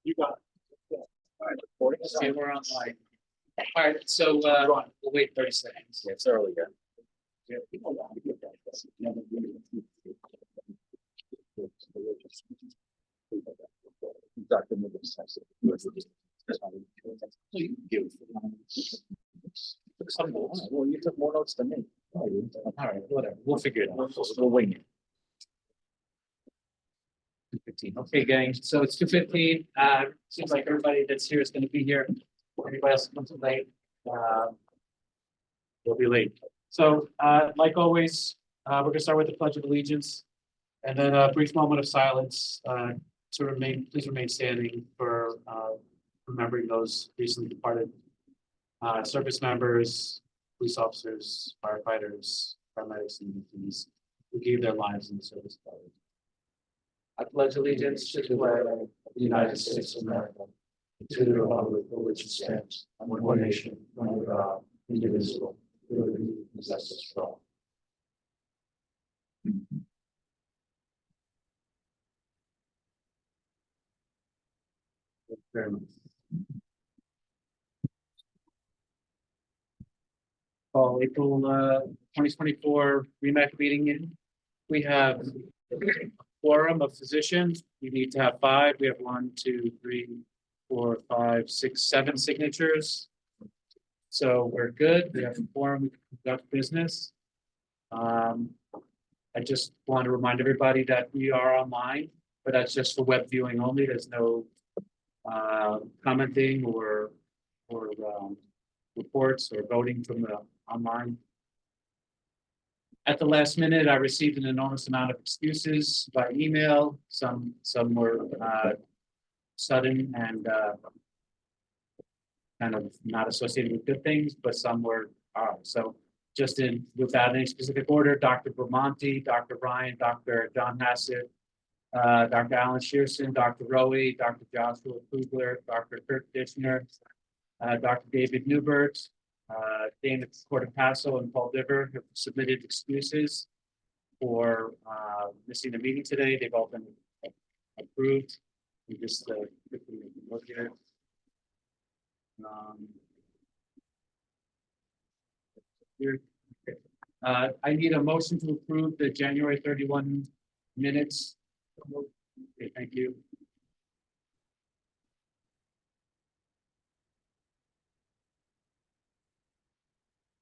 You got it. Yeah. All right, recording. See, we're online. All right, so we'll wait 30 seconds. Yeah, it's early, yeah. Well, you took more notes than me. All right, whatever. We'll figure it out. We'll wing it. 2:15. Okay, gang. So it's 2:15. Seems like everybody that's here is going to be here. Anybody else comes late, we'll be late. So, like always, we're going to start with the Pledge of Allegiance, and then a brief moment of silence to remain. Please remain standing for remembering those recently departed service members, police officers, firefighters, paramedics, and EMTs who gave their lives in the service. I pledge allegiance to the flag of the United States of America, to the republic for which it stands, one nation, under God, indivisible, with liberty and justice for all. Thank you very much. Call April 2024 REMAC meeting in. We have a quorum of physicians. We need to have 5. We have 1, 2, 3, 4, 5, 6, 7 signatures. So we're good. We have a quorum. We can conduct business. I just want to remind everybody that we are online, but that's just for web viewing only. There's no commenting or reports or voting from the online. At the last minute, I received an enormous amount of excuses by email. Some were sudden and kind of not associated with good things, but some were. So just without any specific order, Dr. Vermonti, Dr. Ryan, Dr. John Hassett, Dr. Alan Shearson, Dr. Rowe, Dr. Joshua Kugler, Dr. Kurt Dishner, Dr. David Newbert, Dana Cordopasso and Paul Diver have submitted excuses for missing the meeting today. They've all been approved. We just quickly look here. I need a motion to approve the January 31 minutes. Okay, thank you.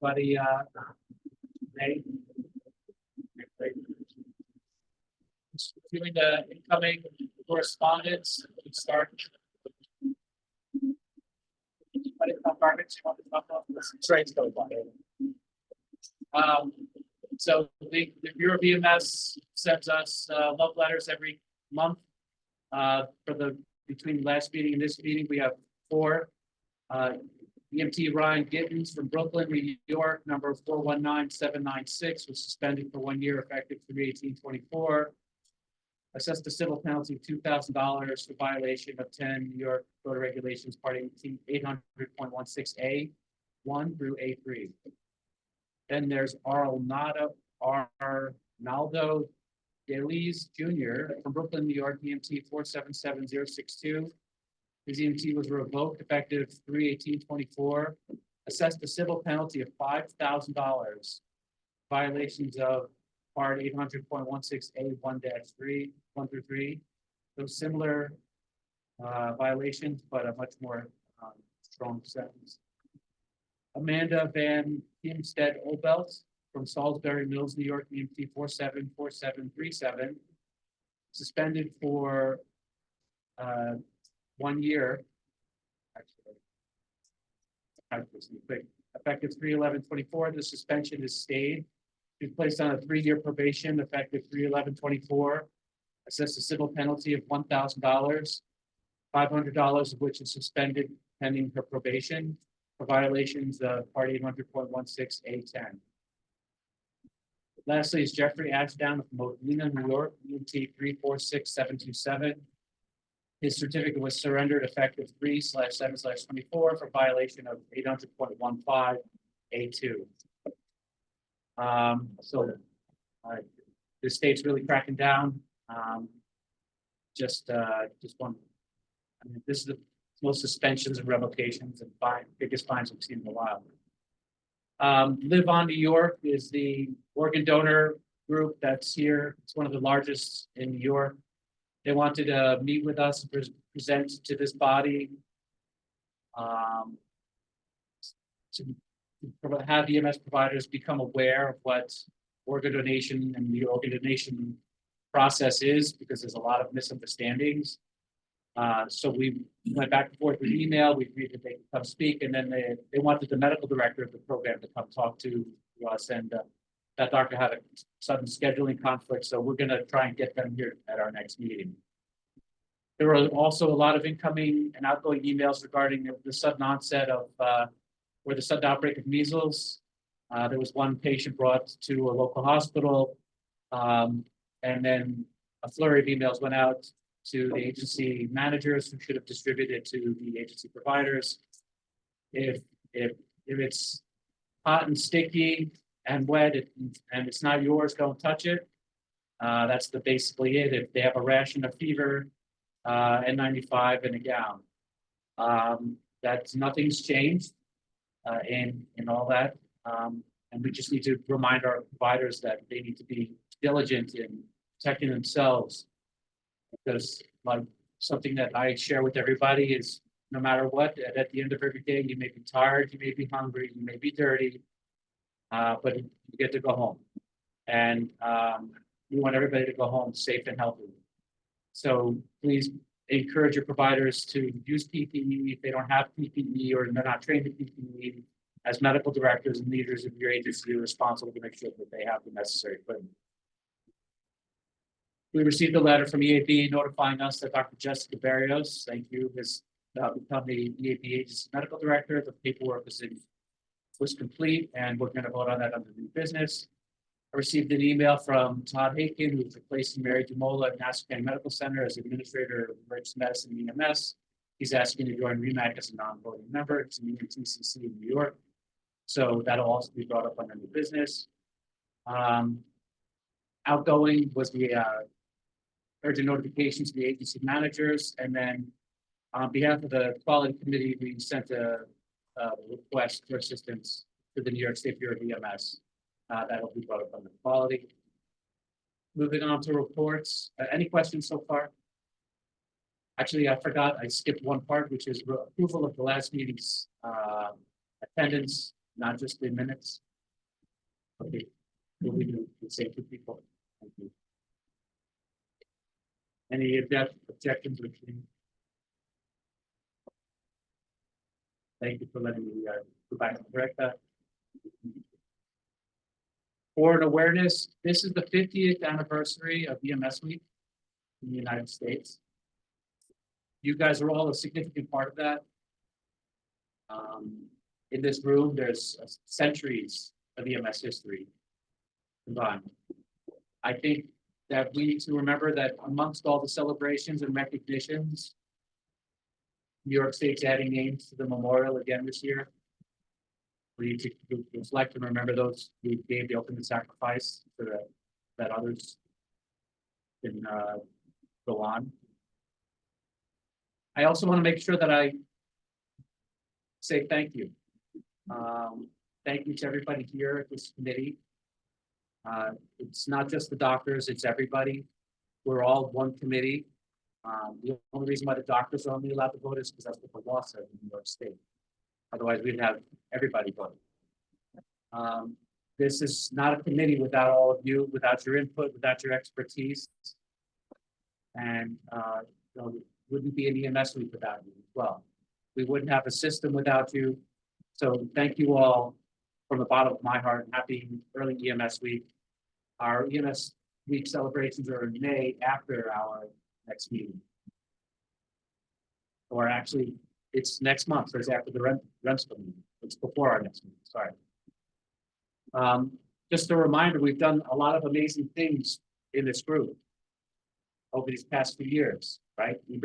Buddy, doing the incoming correspondence, we start. Trains go by. So the Bureau of EMS sends us love letters every month. Between last meeting and this meeting, we have 4. EMT Ryan Gittens from Brooklyn, New York, number 419796, was suspended for 1 year effective 3/18/24. Assessed a civil penalty of $2,000 for violation of 10 New York Code of Regulations, Part 800.16A1 through A3. Then there's Arnaldo Deliz Jr. from Brooklyn, New York, EMT 477062. His EMT was revoked effective 3/18/24. Assessed a civil penalty of $5,000. Violations of Part 800.16A1-3, 1 through 3. Those similar violations, but a much more strong sentence. Amanda Van Hemstead Obelt from Salisbury Mills, New York, EMT 474737. Suspended for 1 year. Actually, effective 3/11/24. The suspension is stayed. She's placed on a 3-year probation effective 3/11/24. Assessed a civil penalty of $1,000, $500 of which is suspended pending her probation for violations of Part 800.16A10. Lastly is Jeffrey Ashdown of Modena, New York, EMT 346727. His certificate was surrendered effective 3/7/24 for violation of 800.15A2. The state's really cracking down. Just one I mean, this is the most suspensions and revocations and biggest fines we've seen in a while. Live On New York is the organ donor group that's here. It's one of the largest in New York. They wanted to meet with us, present to this body. To have EMS providers become aware of what organ donation and the organ donation process is, because there's a lot of misunderstandings. So we went back and forth with email. We agreed that they could come speak, and then they wanted the medical director of the program to come talk to us. And that doctor had a sudden scheduling conflict, so we're going to try and get them here at our next meeting. There were also a lot of incoming and outgoing emails regarding the sudden onset of or the sudden outbreak of measles. There was one patient brought to a local hospital, and then a flurry of emails went out to the agency managers who should have distributed to the agency providers. If it's hot and sticky and wet and it's not yours, don't touch it. That's basically it. If they have a rash and a fever, N95 and a gown. That's nothing's changed in all that. And we just need to remind our providers that they need to be diligent in protecting themselves, because like something that I share with everybody is no matter what, at the end of every day, you may be tired, you may be hungry, you may be dirty, but you get to go home. And we want everybody to go home safe and healthy. So please encourage your providers to use PPE if they don't have PPE or they're not trained in PPE. As medical directors and leaders of your agency, you're responsible to make sure that they have the necessary equipment. We received a letter from EAB notifying us that Dr. Jessica Barrios, thank you, has become the EAB agency medical director. The paperwork was complete, and we're going to vote on that under new business. I received an email from Todd Haken, who's replacing Mary Dumola at Nassau County Medical Center as administrator of emergency medicine and EMS. He's asking to join REMAC as a non-voting member. It's in TCC in New York. So that'll also be brought up under new business. Outgoing was the urgent notifications to the agency managers. And then on behalf of the quality committee, we sent a request for assistance to the New York State Bureau of EMS. That'll be brought up under quality. Moving on to reports. Any questions so far? Actually, I forgot, I skipped one part, which is approval of the last meeting's attendance, not just the minutes. Okay, we do the same two people. Thank you. Any objections or change? Thank you for letting me go back and correct that. For an awareness, this is the 50th anniversary of EMS Week in the United States. You guys are all a significant part of that. In this room, there's centuries of EMS history combined. I think that we need to remember that amongst all the celebrations and recognitions, New York State's adding names to the memorial again this year. We need to reflect and remember those who gave the ultimate sacrifice so that others can go on. I also want to make sure that I say thank you. Thank you to everybody here at this committee. It's not just the doctors, it's everybody. We're all one committee. The only reason why the doctors are only allowed to vote is because that's what the law says in New York State. Otherwise, we'd have everybody voting. This is not a committee without all of you, without your input, without your expertise. And it wouldn't be an EMS week without you as well. We wouldn't have a system without you. So thank you all from the bottom of my heart. Happy early EMS week. Our EMS week celebrations are in May after our next meeting. Or actually, it's next month, so it's after the REMSPA meeting. It's before our next meeting, sorry. Just a reminder, we've done a lot of amazing things in this group over these past few years, right? We've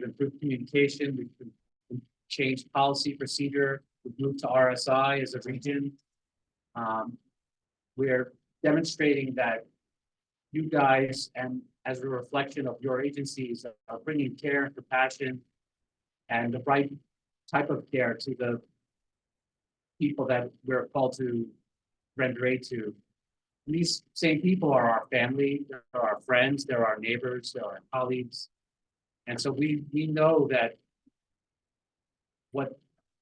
improved communication, we've changed policy procedure, we've moved to RSI as a region. We're demonstrating that you guys, and as a reflection of your agencies, are bringing care and compassion and the right type of care to the people that we're called to render aid to. And these same people are our family, they're our friends, they're our neighbors, they're our colleagues. And so we know that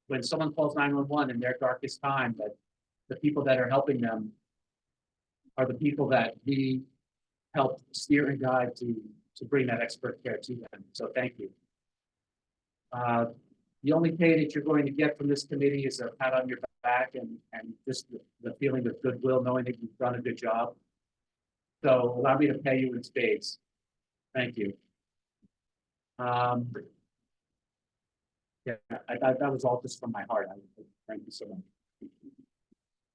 when someone calls 911 in their darkest time, that the people that are helping them are the people that we help steer and guide to bring that expert care to them. So thank you. The only pay that you're going to get from this committee is a pat on your back and just the feeling of goodwill, knowing that you've done a good job. So allow me to pay you in spades. Thank you. Yeah, that was all just from my heart. Thank you so much.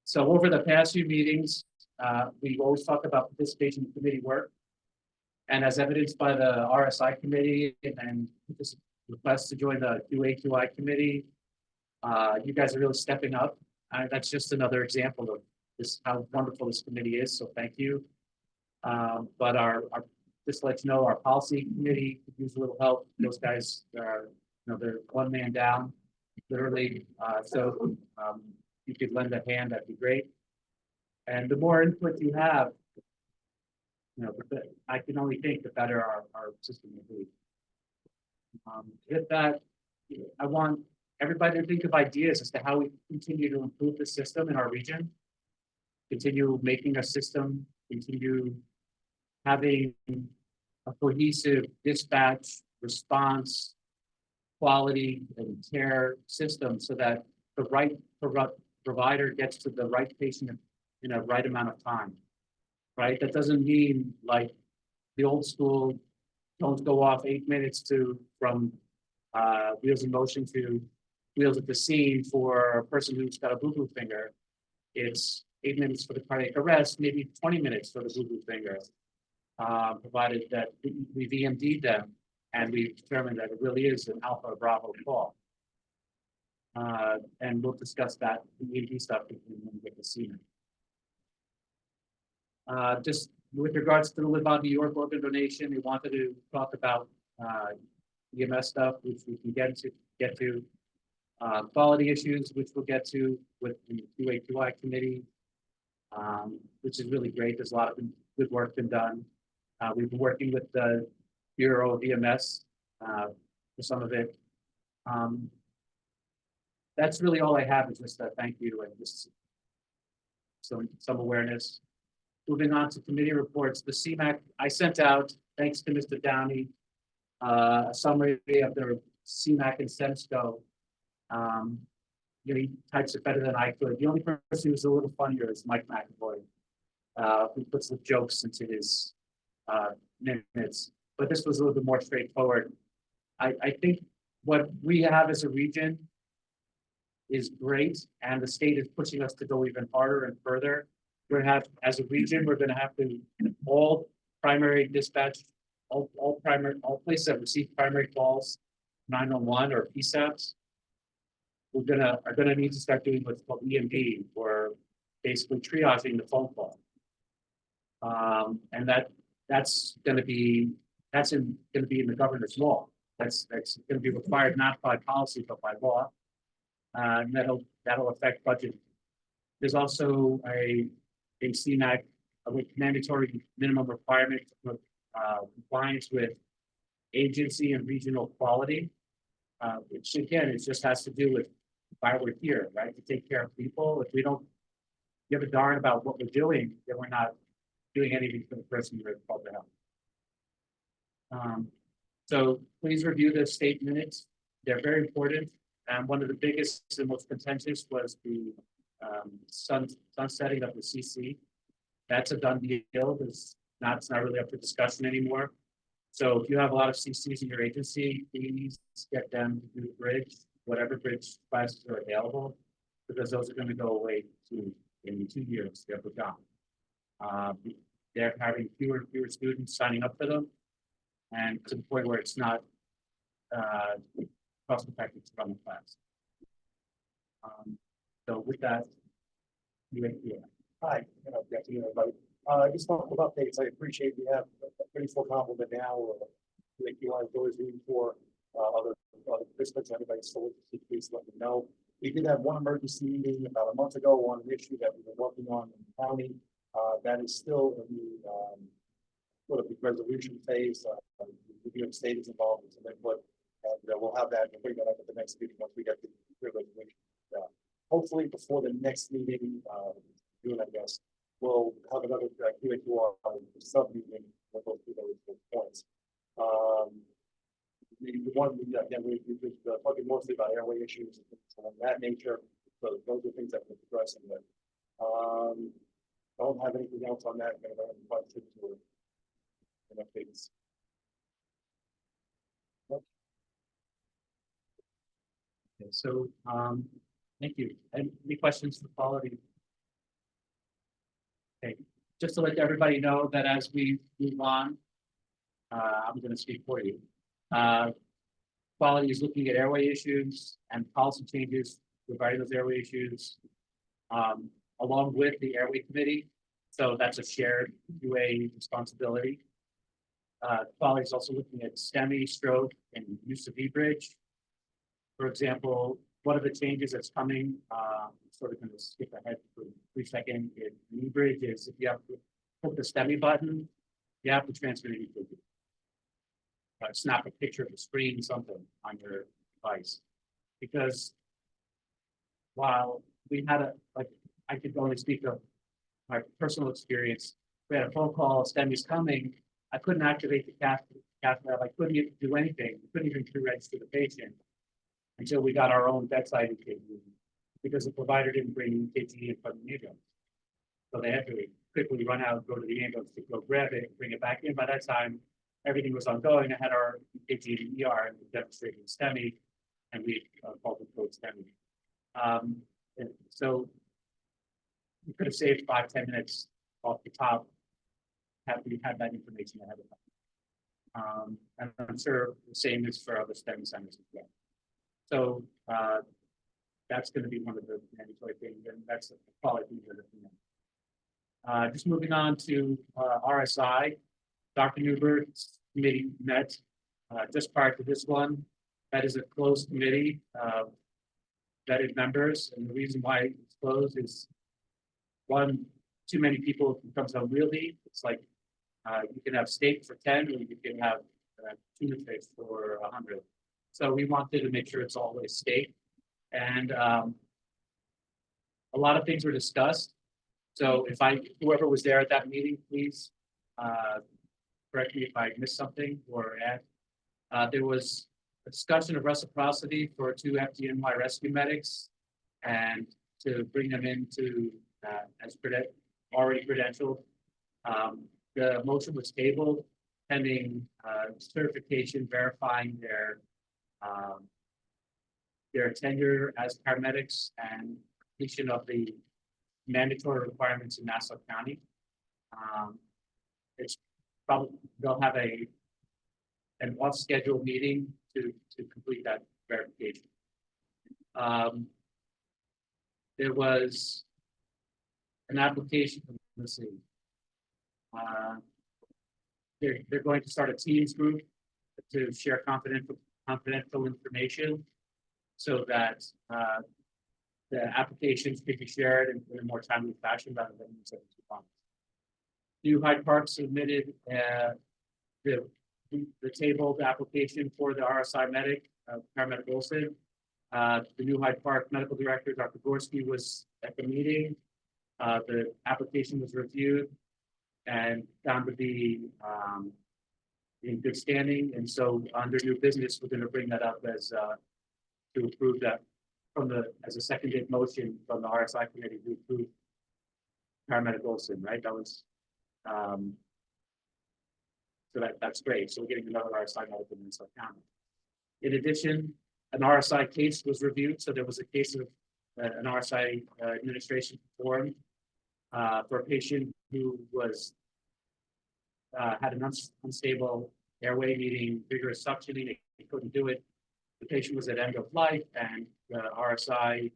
So over the past few meetings, we've always talked about participation in committee work. And as evidenced by the RSI committee and this request to join the QA/QI committee, you guys are really stepping up. That's just another example of this, how wonderful this committee is. So thank you. But just to let you know, our policy committee could use a little help. Those guys are, they're one man down, literally. So you could lend a hand, that'd be great. And the more input you have, I can only think the better our system will be. With that, I want everybody to think of ideas as to how we continue to improve the system in our region, continue making a system, continue having a cohesive dispatch, response, quality, and care system so that the right provider gets to the right patient in a right amount of time, right? That doesn't mean like the old school, don't go off 8 minutes from wheels in motion to wheels at the scene for a person who's got a boo-boo finger. It's 8 minutes for the cardiac arrest, maybe 20 minutes for the boo-boo finger, provided that we've EMD'd them and we've determined that it really is an alpha or bravo call. And we'll discuss that, the EMD stuff, when we get to see it. Just with regards to the Live On New York organ donation, we wanted to talk about EMS stuff, which we can get to quality issues, which we'll get to with the QA/QI committee, which is really great. There's a lot of good work been done. We've been working with the Bureau of EMS for some of it. That's really all I have, is just a thank you and just some awareness. Moving on to committee reports, the CMAC, I sent out, thanks to Mr. Downey, a summary of their CMAC and SEMSCO. He types it better than I could. The only person who's a little funnier is Mike McAvoy, who puts the jokes into his minutes. But this was a little bit more straightforward. I think what we have as a region is great, and the state is pushing us to go even harder and further. We're gonna have, as a region, we're gonna have to, all primary dispatch, all places that receive primary calls, 911 or PSAPs, are gonna need to start doing what's called EMD, or basically triaging the phone call. And that's gonna be in the governor's law. That's gonna be required not by policy but by law. And that'll affect budget. There's also a CMAC with mandatory minimum requirement of compliance with agency and regional quality, which again, it just has to do with why we're here, right? To take care of people. If we don't give a darn about what we're doing, then we're not doing anything for the person we're called to help. So please review the state minutes. They're very important. And one of the biggest and most contentious was the sunsetting of the CC. That's a done deal. It's not really up for discussion anymore. So if you have a lot of CCs in your agency, please get them to do the bridge, whatever bridge classes are available, because those are going to go away in 2 years. They're gone. They're having fewer and fewer students signing up for them, and to the point where it's not cost effective to run the class. So with that, Hi, good afternoon, everybody. Just a couple of updates. I appreciate we have a pretty full complement now. Like you want to always room for other participants. Anybody still interested, please let me know. We did have one emergency meeting about a month ago on an issue that we've been working on in the county. That is still in the sort of the resolution phase. The New York State is involved in some input, and we'll have that and bring that up at the next meeting once we get the resolution. Hopefully before the next meeting, June, I guess, we'll have another QA2R sub-meeting. We'll go through those points. The one, again, we're talking mostly about airway issues and things of that nature. So those are things that we're addressing with. Don't have anything else on that. I'm going to run a bunch of updates. Okay, so, thank you. Any questions for quality? Okay, just to let everybody know that as we move on, I'm going to speak for you. Quality is looking at airway issues and policy changes regarding those airway issues, along with the airway committee. So that's a shared QA responsibility. Quality is also looking at STEMI, stroke, and use of E-bridge. For example, one of the changes that's coming, sort of going to skip ahead for a brief second, in E-bridge is if you have to click the STEMI button, you have to transfer it to snap a picture of the screen, something on your device. Because while we had I could only speak of my personal experience. We had a phone call, STEMI's coming. I couldn't activate the cath lab. I couldn't even do anything. We couldn't even pre-register the patient until we got our own bedside EKG because the provider didn't bring EKG in from the ambulance. So they had to quickly run out, go to the ambulance to go grab it, bring it back in. By that time, everything was ongoing. I had our EKG in the ER and demonstrating STEMI, and we called the code STEMI. And so we could have saved 5-10 minutes off the top had we had that information ahead of time. And I'm sure the same is for other STEMI centers as well. So that's going to be one of the mandatory things, and that's the quality thing we're looking at. Just moving on to RSI, Dr. Newbert's committee met just prior to this one. That is a closed committee, vetted members, and the reason why it's closed is one, too many people becomes unwieldy. It's like you can have steak for 10, or you can have tuna fish for 100. So we wanted to make sure it's always steak, and a lot of things were discussed. So if whoever was there at that meeting, please correct me if I missed something or add. There was a discussion of reciprocity for 2 FDNY rescue medics and to bring them into as already credentialed. The motion was tabled pending certification verifying their tenure as paramedics and completion of the mandatory requirements in Nassau County. It's probably they'll have an off-schedule meeting to complete that verification. There was an application. Let's see. They're going to start a Teams group to share confidential information, so that the applications could be shared in a more timely fashion rather than in 72 months. New Hyde Park submitted the tabled application for the RSI medic, paramedic Wilson. The New Hyde Park medical director, Dr. Gorski, was at the meeting. The application was reviewed and found to be in good standing. And so under new business, we're going to bring that up as to approve that as a seconded motion from the RSI committee to approve paramedic Wilson, right? That was so that's great. So we're getting another RSI medical in Nassau County. In addition, an RSI case was reviewed. So there was a case of an RSI administration performed for a patient who was had an unstable airway needing vigorous suctioning. He couldn't do it. The patient was at end of life, and the RSI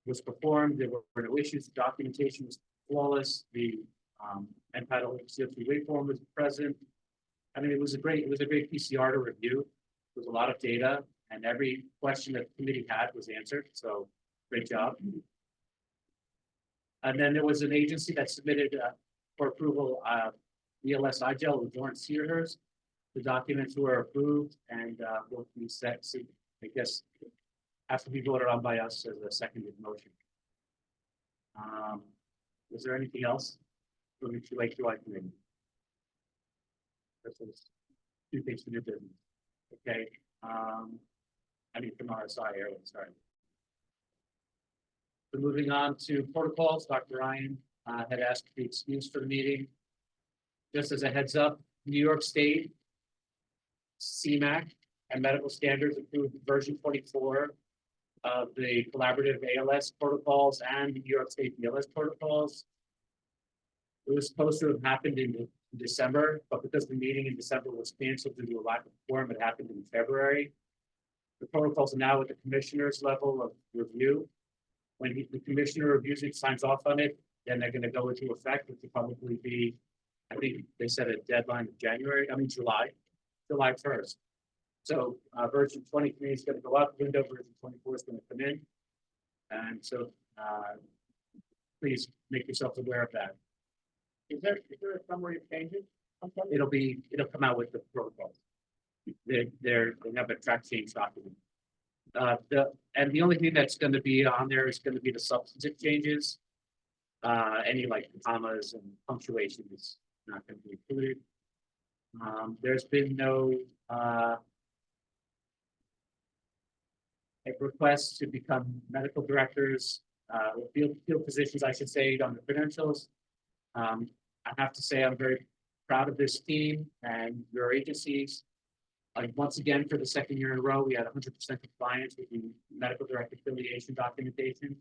was performed. There were no issues. The documentation was flawless. The and Title CO2 waveform was present. I mean, it was a great PCR to review. There was a lot of data, and every question that the committee had was answered. So great job. And then there was an agency that submitted for approval ELS iGel with Lawrence Sears. The documents were approved and will be set. So I guess have to be voted on by us as a seconded motion. Is there anything else from the QA committee? This is two things to do business. Okay. I mean from RSI area, sorry. So moving on to protocols, Dr. Ryan had asked to be excused for the meeting. Just as a heads up, New York State, CMAC, and medical standards approved version 24 of the collaborative ALS protocols and the New York State BLS protocols. It was supposed to have happened in December, but because the meeting in December was canceled due to a lack of quorum, it happened in February. The protocols are now at the commissioner's level of review. When the commissioner reviews it, signs off on it, then they're going to go into effect, which will probably be, I think they set a deadline of July 1st. So version 23 is going to go out the window, version 24 is going to come in. And so please make yourselves aware of that. Is there a summary of changes? It'll come out with the protocols. They have a track change document. And the only thing that's going to be on there is going to be the substantive changes. Any like commas and punctuation is not going to be included. There's been no request to become medical directors, or field positions, I should say, on the credentials. I have to say I'm very proud of this team and your agencies. Once again, for the second year in a row, we had 100% compliance with the medical director affiliation documentation.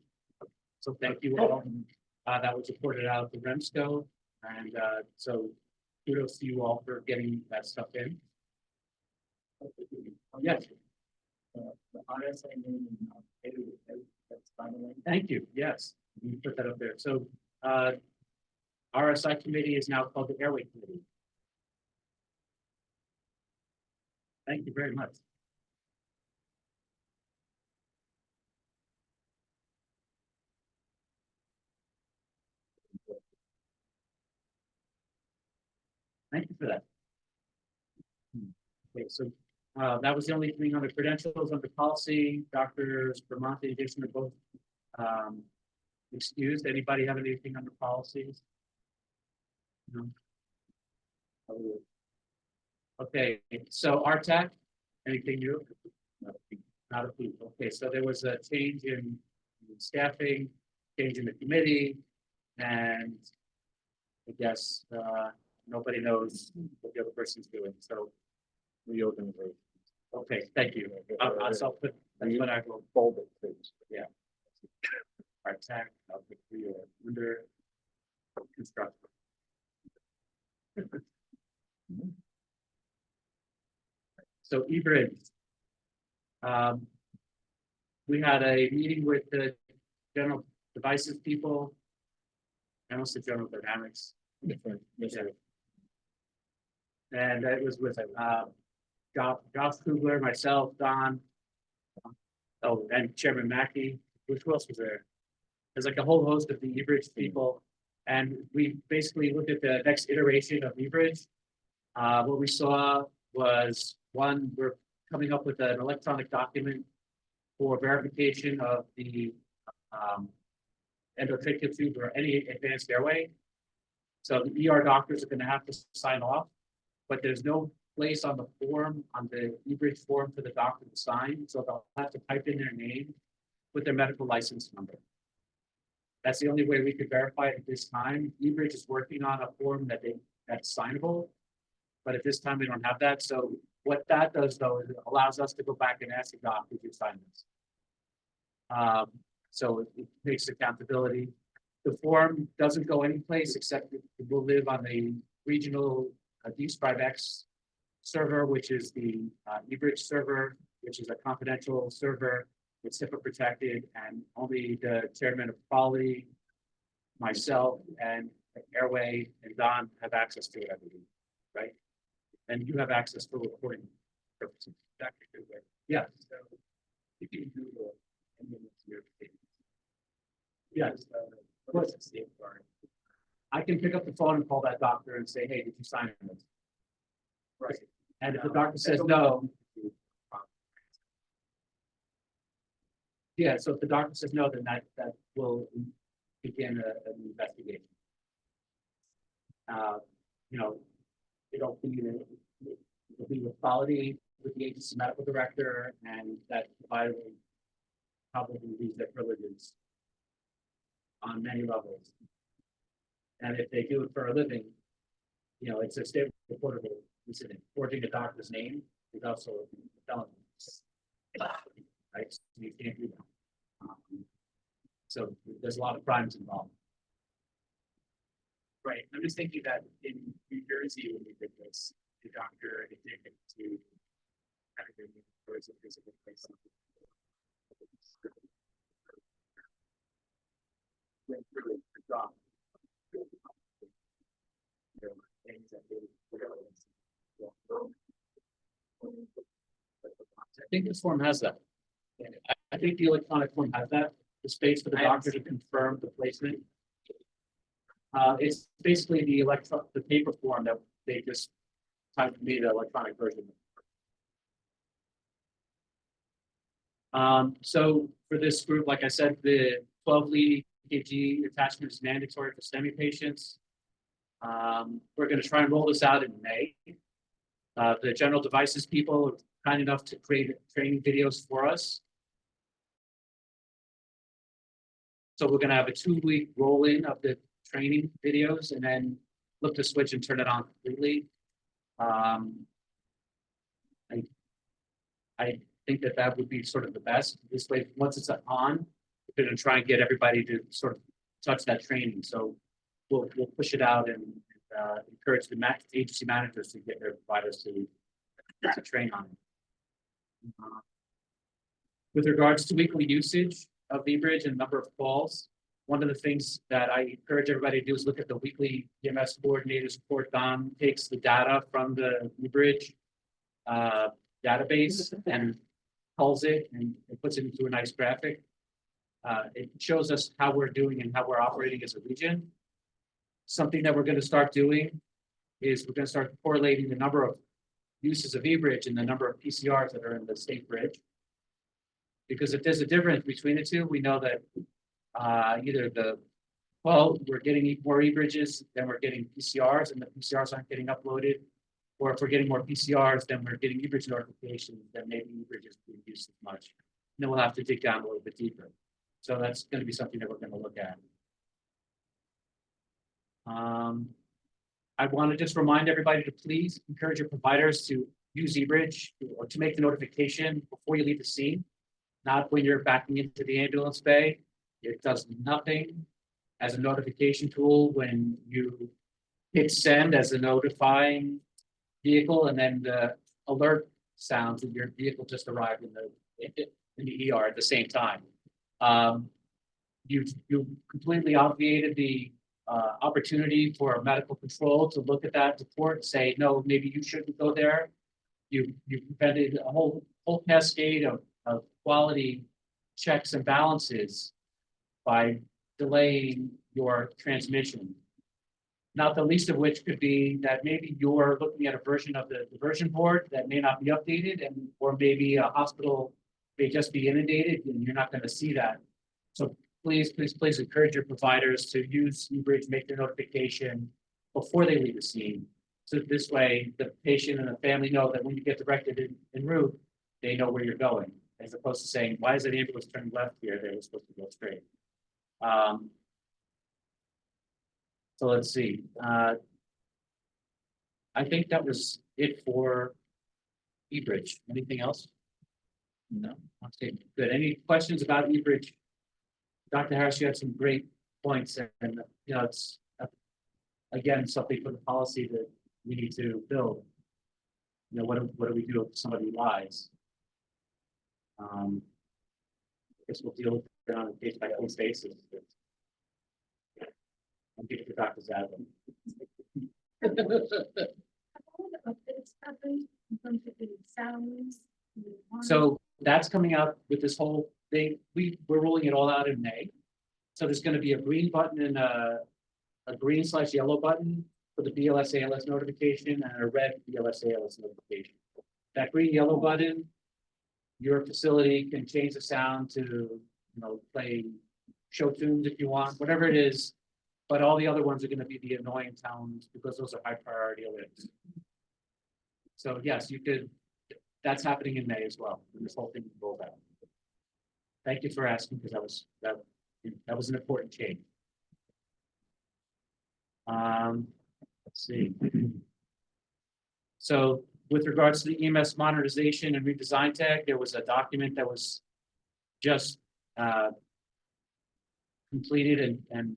So thank you all. That was reported out of the REMSCO, and so kudos to you all for getting that stuff in. Yes. The RSI name that's finally. Thank you. Yes, you put that up there. So RSI committee is now called the Airway Committee. Thank you very much. Thank you for that. Okay, so that was the only thing on the credentials. Under policy. Drs. Vermont and Jason are both excused. Anybody have anything under policies? No. Okay, so RTAC, anything new? Not a peep. Okay, so there was a change in staffing, change in the committee, and I guess nobody knows what the other person's doing. So Reorganization. okay, thank you. I'll put that's what I will Fold it, please. Yeah. RTAC, I'll put under construction. So eBridge. We had a meeting with the general devices people. I almost said General Dynamics. Yes, sir. And it was with Josh Kugler, myself, Don. Oh, and Chairman Mackey. Who else was there? There's like a whole host of the eBridge people. And we basically looked at the next iteration of eBridge. What we saw was one, we're coming up with an electronic document for verification of the endotracheal tube or any advanced airway. So the ER doctors are going to have to sign off, but there's no place on the form, on the eBridge form for the doctor to sign. So they'll have to type in their name with their medical license number. That's the only way we could verify it at this time. eBridge is working on a form that's signable, but at this time we don't have that. So what that does though is it allows us to go back and ask the doctor to sign this. So it makes accountability. The form doesn't go anyplace except it will live on the regional DScribeX server, which is the eBridge server, which is a confidential server. It's HIPAA protected, and only the chairman of quality, myself, and Airway and Don have access to it, I believe, right? And you have access for recording purposes. Yeah. So you can Google any of your statements. Yes, of course it's safeguard. I can pick up the phone and call that doctor and say, hey, did you sign this? Right. And if the doctor says no. Yeah, so if the doctor says no, then that will begin an investigation. You know, it'll be with quality with the agency medical director, and that provider will probably lose their privileges on many levels. And if they do it for a living, you know, it's a state reportable incident. Forging a doctor's name is also a felony. Right? So you can't do that. So there's a lot of crimes involved. Right. I'm just thinking that in New Jersey, when we did this, the doctor addicted to having a physical place. Went through the job. There were things that they I think this form has that. I think the electronic form has that, the space for the doctor to confirm the placement. It's basically the paper form that they just typed me the electronic version. So for this group, like I said, the 12 lead EKG attachment is mandatory for STEMI patients. We're going to try and roll this out in May. The general devices people are kind enough to create training videos for us. So we're going to have a 2-week roll-in of the training videos and then look to switch and turn it on completely. I think that would be sort of the best. This way, once it's on, we're going to try and get everybody to sort of touch that training. So we'll push it out and encourage the agency managers to get their providers to train on it. With regards to weekly usage of eBridge and number of calls, one of the things that I encourage everybody to do is look at the weekly EMS coordinators report. Don takes the data from the eBridge database and pulls it and puts it into a nice graphic. It shows us how we're doing and how we're operating as a region. Something that we're going to start doing is we're going to start correlating the number of uses of eBridge and the number of PCRs that are in the state bridge. Because if there's a difference between the two, we know that either we're getting more eBridges than we're getting PCRs, and the PCRs aren't getting uploaded, or if we're getting more PCRs than we're getting eBridge notifications, then maybe eBridge isn't being used as much. And then we'll have to dig down a little bit deeper. So that's going to be something that we're going to look at. I want to just remind everybody to please encourage your providers to use eBridge or to make the notification before you leave the scene, not when you're backing into the ambulance bay. It does nothing as a notification tool when you hit send as a notifying vehicle, and then the alert sounds that your vehicle just arrived in the ER at the same time. You completely obviated the opportunity for a medical control to look at that report and say, no, maybe you shouldn't go there. You prevented a whole cascade of quality checks and balances by delaying your transmission. Not the least of which could be that maybe you're looking at a version of the version board that may not be updated, or maybe a hospital may just be inundated and you're not going to see that. So please encourage your providers to use eBridge, make their notification before they leave the scene. So this way, the patient and the family know that when you get directed en route, they know where you're going, as opposed to saying, why is that ambulance turning left here? They were supposed to go straight. So let's see. I think that was it for eBridge. Anything else? No. Okay, good. Any questions about eBridge? Dr. Harris, you had some great points, and you know, it's again something for the policy that we need to build. You know, what do we do if somebody lies? I guess we'll deal with it on a case by case basis. and get the doctors out of them. Have all the updates happened in terms of the salaries? So that's coming out with this whole thing. We're rolling it all out in May. So there's gonna be a green button and a green/yellow button for the BLS ALS notification and a red BLS ALS notification. That green yellow button, your facility can change the sound to, play show tunes if you want, whatever it is. But all the other ones are gonna be the annoying sounds because those are high priority alerts. So yes, you could, that's happening in May as well, when this whole thing rolls out. Thank you for asking, because that was an important change. Let's see. So with regards to the EMS modernization and redesign tech, there was a document that was just completed and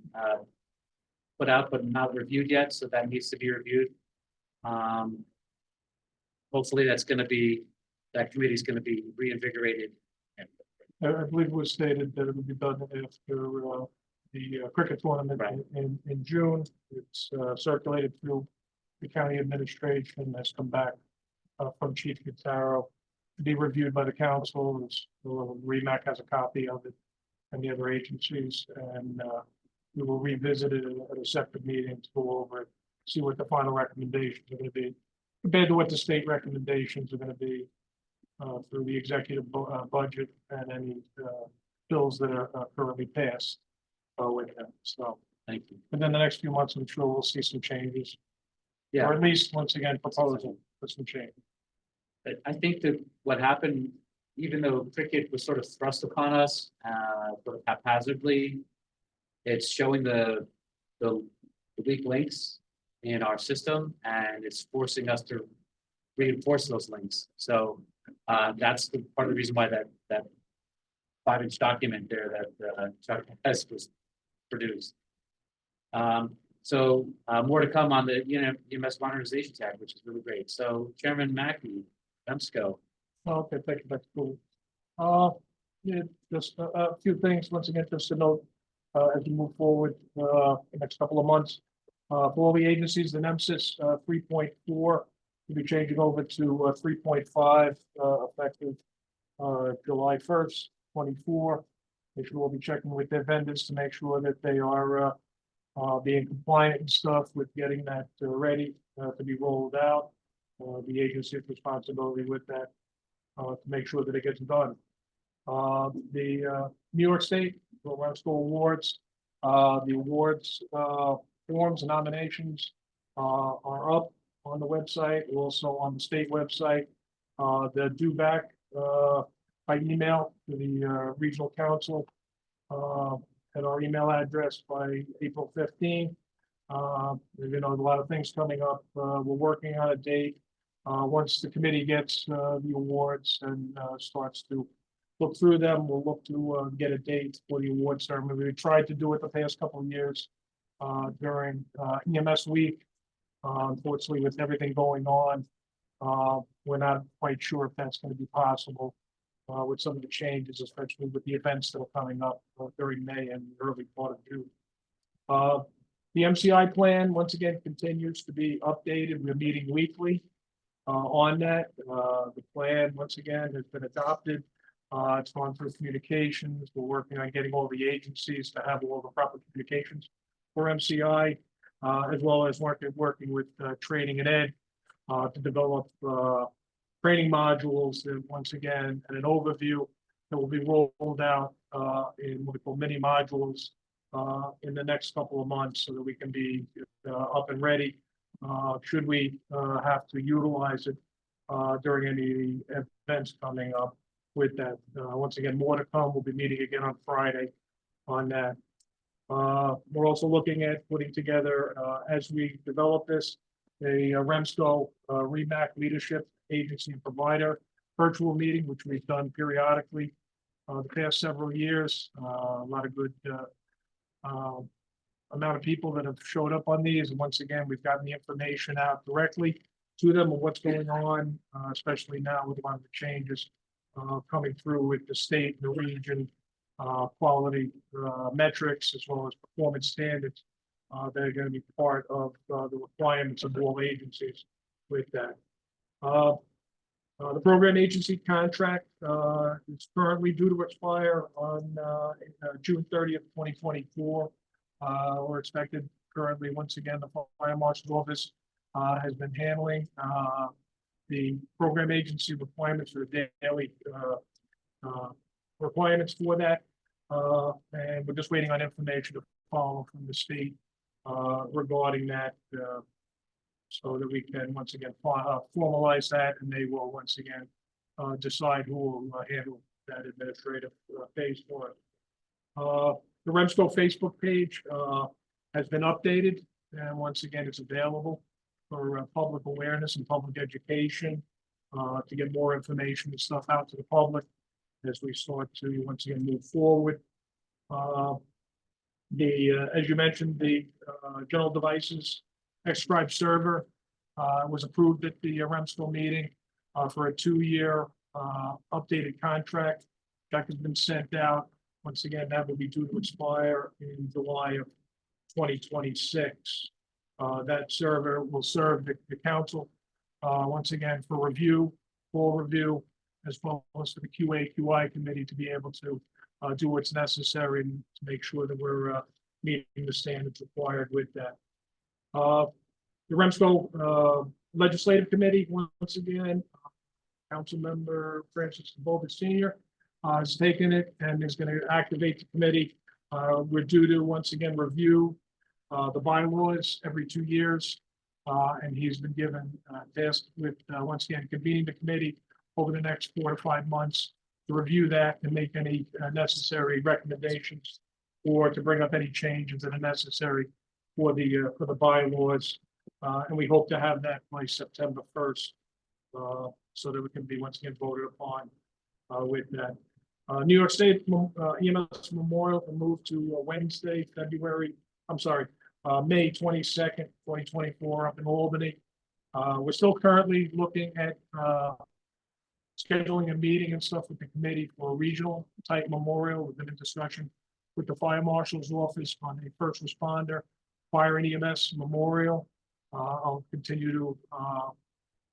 put out, but not reviewed yet, so that needs to be reviewed. Hopefully that committee is going to be reinvigorated. I believe it was stated that it would be done after the cricket tournament Right. in June. It's circulated through the county administration, has come back from Chief Guttaro to be reviewed by the council. REMAC has a copy of it and the other agencies, and we will revisit it at a separate meeting to go over it, see what the final recommendations are going to be, compared to what the state recommendations are going to be through the executive budget and any bills that are currently passed with them. So, Thank you. and then the next few months, I'm sure we'll see some changes, Yeah. or at least once again proposal for some change. But I think that what happened, even though cricket was sort of thrust upon us, sort of haphazardly, it's showing the weak links in our system, and it's forcing us to reinforce those links. So that's part of the reason why that 5-inch document there that Chuck Hess was produced. So more to come on the EMS modernization tag, which is really great. So Chairman Mackey, EMSCO. Okay, thank you, that's cool. Yeah, just a few things, once again, just to note, as we move forward, the next couple of months. For all the agencies, the NEMSIS 3.4 will be changing over to 3.5 effective July 1st, 24. Make sure we'll be checking with their vendors to make sure that they are being compliant and stuff with getting that ready to be rolled out. The agency's responsibility with that to make sure that it gets done. The New York State REMSCO awards, the awards forms and nominations are up on the website, also on the state website. They're due back by email to the regional council at our email address by April 15. A lot of things coming up. We're working on a date. Once the committee gets the awards and starts to look through them, we'll look to get a date for the award ceremony. We tried to do it the past couple of years during EMS week. Unfortunately, with everything going on, we're not quite sure if that's going to be possible with some of the changes, especially with the events that are coming up during May and the early part of June. The MCI plan, once again, continues to be updated. We're meeting weekly on that. The plan, once again, has been adopted. It's gone through communications. We're working on getting all the agencies to have all the proper communications for MCI, as well as working with training and ed to develop training modules that, once again, and an overview that will be rolled out in what we call mini modules in the next couple of months, so that we can be up and ready should we have to utilize it during any events coming up with that. Once again, more to come. We'll be meeting again on Friday on that. We're also looking at putting together, as we develop this, a REMSCO REMAC leadership agency and provider virtual meeting, which we've done periodically the past several years. A lot of good amount of people that have showed up on these. And once again, we've gotten the information out directly to them of what's going on, especially now with a lot of the changes coming through with the state and the region quality metrics, as well as performance standards They're gonna be part of, the requirements of all agencies with that. The program agency contract, is currently due to expire on, June 30th, 2024. We're expected currently, once again, the fire marshal's office, has been handling, the program agency requirements for the daily, requirements for that. And we're just waiting on information to follow from the state, regarding that, so that we can once again formalize that, and they will once again decide who will handle that administrative phase for it. The Remsco Facebook page has been updated, and once again, it's available for public awareness and public education, to get more information and stuff out to the public as we start to once again move forward. As you mentioned, the General Devices X-Scribe server was approved at the Remsco meeting for a 2-year updated contract. Check has been sent out. Once again, that will be due to expire in July of 2026. That server will serve the council once again for review, full review, as well as for the QA/QI committee to be able to do what's necessary to make sure that we're meeting the standards required with that. The Remsco Legislative Committee, once again, Council Member Francis Bobbitt Sr. Has taken it and is going to activate the committee. We're due to once again review the bylaws every 2 years. And he's been given tasked with once again convening the committee over the next 4 to 5 months to review that and make any necessary recommendations or to bring up any changes that are necessary for the bylaws. And we hope to have that by September 1st, so that we can be once again voted upon with that. New York State EMS Memorial will move to Wednesday, May 22nd, 2024 up in Albany. We're still currently looking at scheduling a meeting and stuff with the committee for a regional type memorial. We've been in discussion with the fire marshal's office on a first responder fire and EMS memorial. I'll continue to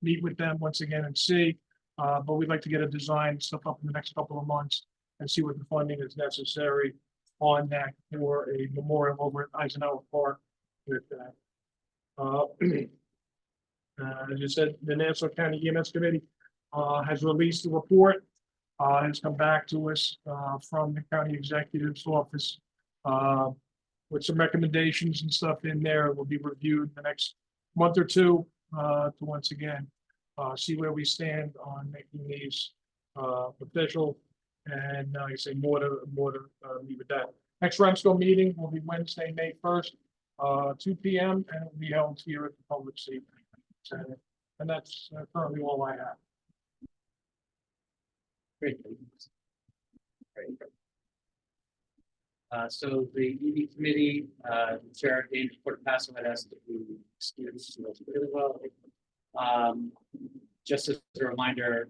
meet with them once again and see, but we'd like to get a design stuff up in the next couple of months and see what the funding is necessary on that for a memorial over at Eisenhower Park with that. As you said, the Nassau County EMS Committee has released a report, has come back to us from the county executive's office with some recommendations and stuff in there. It will be reviewed in the next month or two to once again see where we stand on making these official. And like I say, more to meet with that. Next Remsco meeting will be Wednesday, May 1st, 2 p.m. and it will be held here at the Public Safety Center. And that's currently all I have. Great. So the ED committee, Chair David Portapasso had asked if we excuse really well. Just as a reminder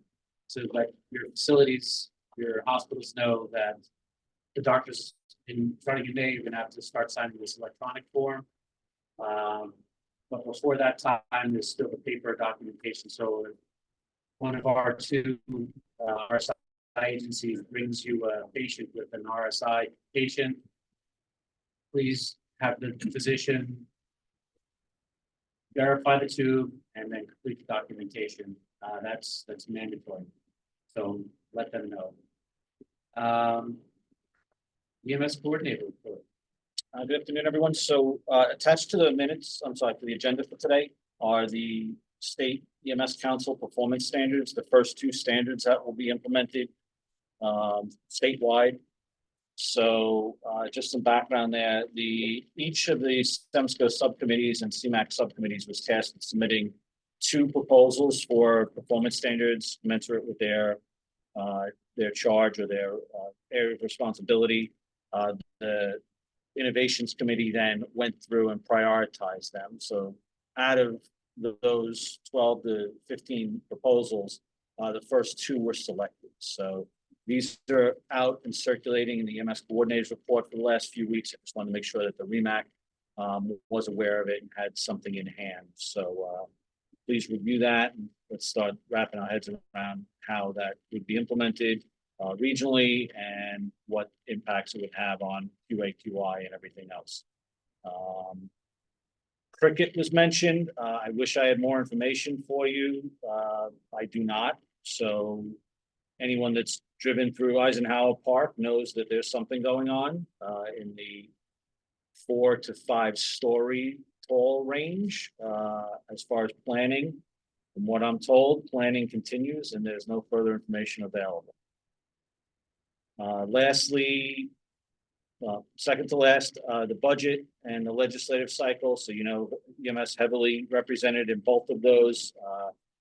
to let your facilities, your hospitals know that the doctors starting in May, you're going to have to start signing this electronic form. But before that time, there's still the paper documentation. So if one of our two RSI agencies brings you a patient with an RSI patient, please have the physician verify the tube and then complete the documentation. That's mandatory. So let them know. EMS coordinator report. Good afternoon, everyone. So attached to the minutes, to the agenda for today are the state EMS Council performance standards, the first 2 standards that will be implemented statewide. So just some background there, each of the STEMSCO subcommittees and CMAC subcommittees was tasked with submitting 2 proposals for performance standards commensurate with their charge or their area of responsibility. The Innovations Committee then went through and prioritized them. So out of those 12 to 15 proposals, the first 2 were selected. So these are out and circulating in the EMS coordinators report for the last few weeks. I just wanted to make sure that the REMAC was aware of it and had something in hand. So please review that and let's start wrapping our heads around how that would be implemented regionally and what impacts it would have on QA, QI and everything else. Cricket was mentioned. I wish I had more information for you. I do not. So anyone that's driven through Eisenhower Park knows that there's something going on in the 4 to 5 story tall range as far as planning. From what I'm told, planning continues and there's no further information available. Lastly, second to last, the budget and the legislative cycle. So, you know, EMS heavily represented in both of those,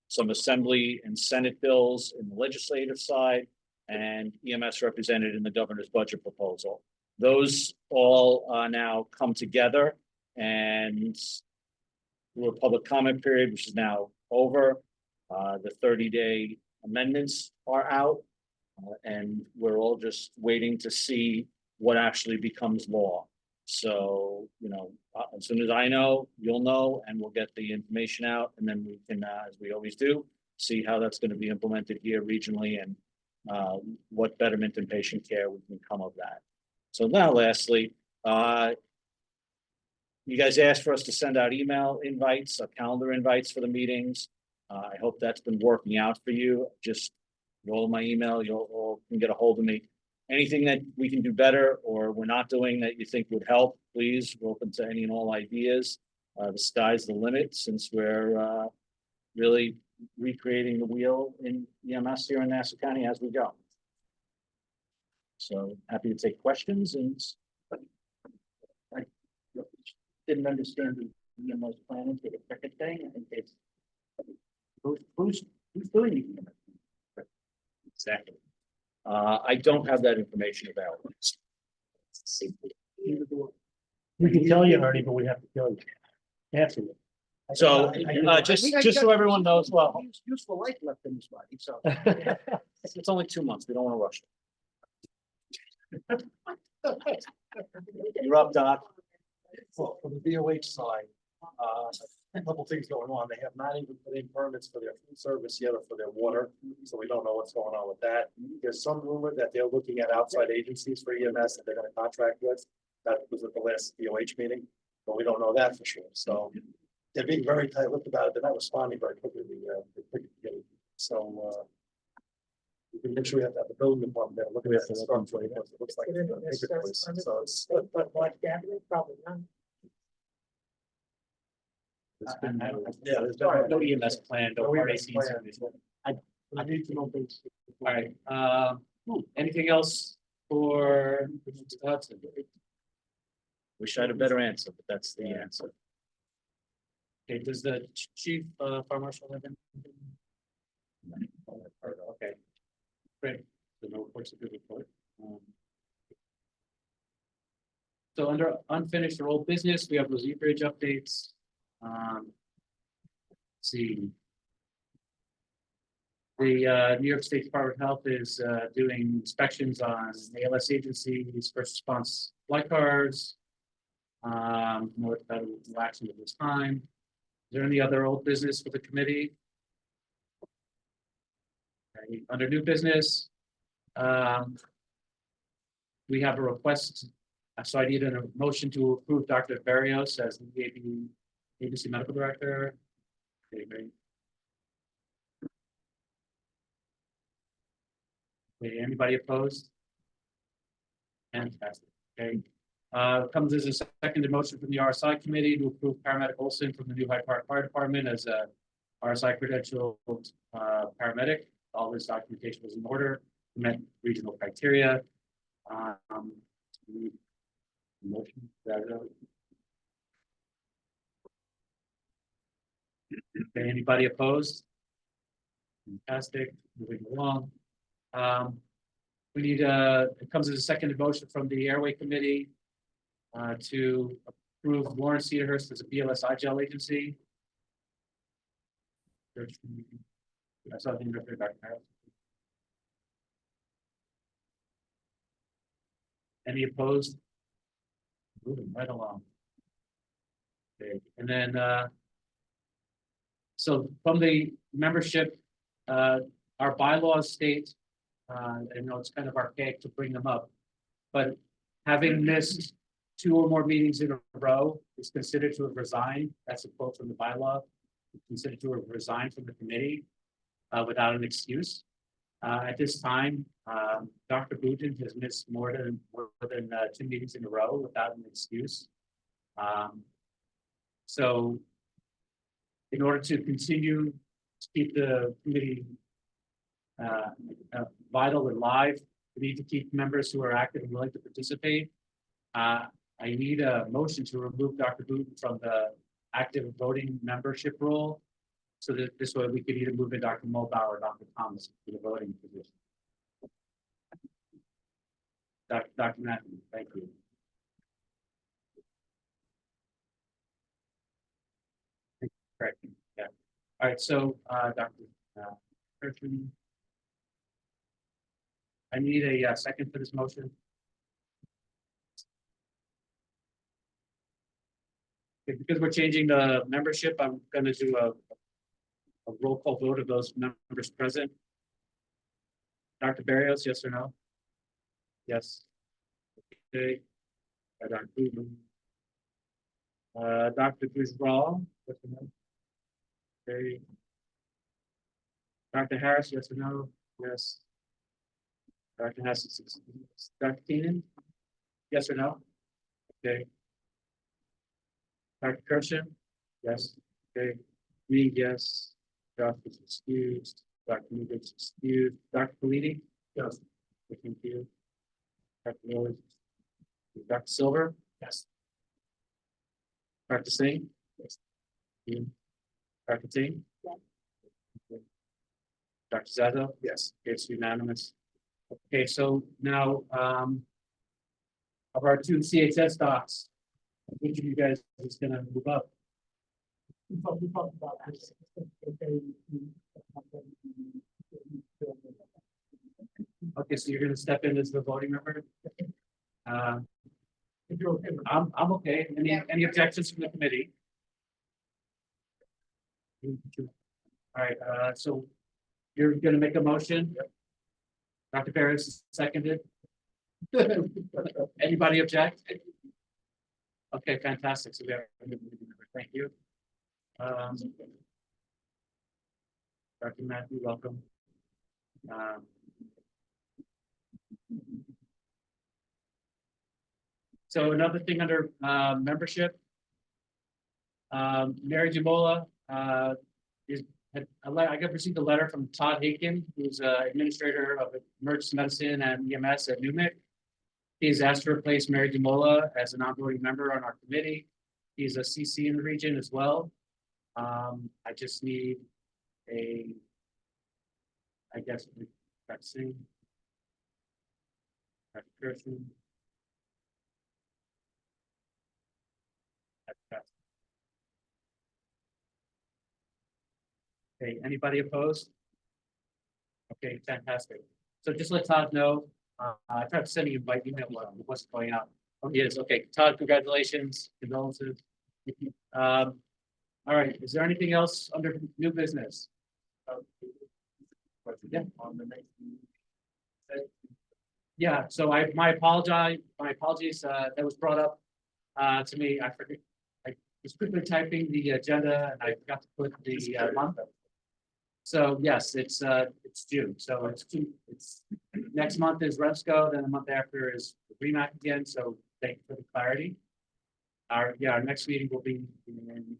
some assembly and Senate bills in the legislative side and EMS represented in the governor's budget proposal. Those all now come together and through a public comment period, which is now over. The 30-day amendments are out and we're all just waiting to see what actually becomes law. So, you know, as soon as I know, you'll know, and we'll get the information out, and then we can, as we always do, see how that's going to be implemented here regionally and what betterment in patient care would come of that. So now, lastly, you guys asked for us to send out email invites, calendar invites for the meetings. I hope that's been working out for you. Just roll my email, you'll all can get a hold of me. Anything that we can do better or we're not doing that you think would help, please, we're open to any and all ideas. The sky's the limit since we're really recreating the wheel in EMS here in Nassau County as we go. So happy to take questions and I didn't understand the EMS planning for the cricket thing. I think it's who's doing the EMS? exactly. I don't have that information available. We can tell you, Ernie, but we have to tell you. Answer it. So just so everyone knows, well, Useful life left in this body, so. it's only 2 months. We don't want to rush it. You're up, Doc. Well, from the VOH side, a couple things going on. They have not even put in permits for their food service yet or for their water. So we don't know what's going on with that. There's some rumor that they're looking at outside agencies for EMS that they're going to contract with. That was at the last VOH meeting, but we don't know that for sure. So they're being very tight-lipped about it. They're not responding very quickly. So we can make sure we have to have the building department there looking at the structure. It looks like. So it's. But like gathering, probably not. Yeah, there's No EMS plan, no RAC service. I need to know things. All right, anything else for Mr. Hudson? Wish I had a better answer, but that's the answer. Okay, does the chief, fire marshal have anything? Okay, great, so no reports of good report. So under unfinished or old business, we have those E-Bridge updates. Let's see. The New York State Department of Health is doing inspections on ALS agencies, first response flight cars. No federal action at this time. Is there any other old business for the committee? Okay, under new business, we have a request. So I need a motion to approve Dr. Barrios as the agency medical director. Okay, great. Okay, anybody opposed? Fantastic. Okay. Comes as a seconded motion from the RSI committee to approve paramedic Olson from the New Hyde Park Fire Department as a RSI credentialed paramedic. All his documentation was in order, met regional criteria. Motion. Okay, anybody opposed? Fantastic, moving along. We need it comes as a seconded motion from the Airway Committee to approve Lawrence Cedarhurst as a BLS IGEL agency. I saw the director, Dr. Harris. Any opposed? Moving right along. Okay, and then, so from the membership, our bylaws state, I know it's kind of archaic to bring them up, but having missed 2 or more meetings in a row is considered to have resigned. That's a quote from the bylaw. Considered to have resigned from the committee without an excuse. At this time, Dr. Bugin has missed more than 2 meetings in a row without an excuse. So in order to continue to keep the committee vital and live, we need to keep members who are active and willing to participate. I need a motion to remove Dr. Booten from the active voting membership role, so that this way we could either move in Dr. Mulbauer or Dr. Thomas to the voting position. Dr. Matthew, thank you. Correct. Yeah. All right. So, Dr. Kirkman, I need a second for this motion. Okay, because we're changing the membership, I'm going to do a roll call vote of those members present. Dr. Barrios, yes or no? Yes. Okay. Dr. Booten. Dr. Griswold, yes or no? Okay. Dr. Harris, yes or no? Yes. Dr. Hess, Dr. Keenan? Yes or no? Okay. Dr. Kirshen? Yes. Okay. Me, yes. Josh is excused. Dr. Newbridge is excused. Dr. Politi? Yes. Thank you. Dr. Miller? Dr. Silver? Yes. Dr. Singh? Yes. Dr. Ting? Yes. Dr. Zazo? Yes. It's unanimous. Okay, so now, of our 2 CHS docs, which of you guys is gonna move up? We talked about this. Okay, so you're gonna step in as the voting member? If you're okay with I'm okay. Any objections from the committee? All right, so you're gonna make a motion? Dr. Barris seconded. Anybody object? Okay, fantastic. So we have, thank you. Dr. Matthew, welcome. So another thing under membership. Mary Jamola I got received a letter from Todd Haken, who's administrator of emergency medicine and EMS at NUMIC. He's asked to replace Mary Jamola as an ongoing member on our committee. He's a CC in the region as well. I just need I guess, Dr. Singh, Dr. Kirsten. Okay, anybody opposed? Okay, fantastic. So just let Todd know. I tried sending you by email what's going out. Oh, yes, okay. Todd, congratulations, condolences. All right, is there anything else under new business? Yeah. Yeah, so my apologies, that was brought up to me. I forget. I was quickly typing the agenda and I forgot to put the month. So yes, it's June. So it's next month is Remsco, then the month after is REMAC again. So thank you for the clarity. Our next meeting will be in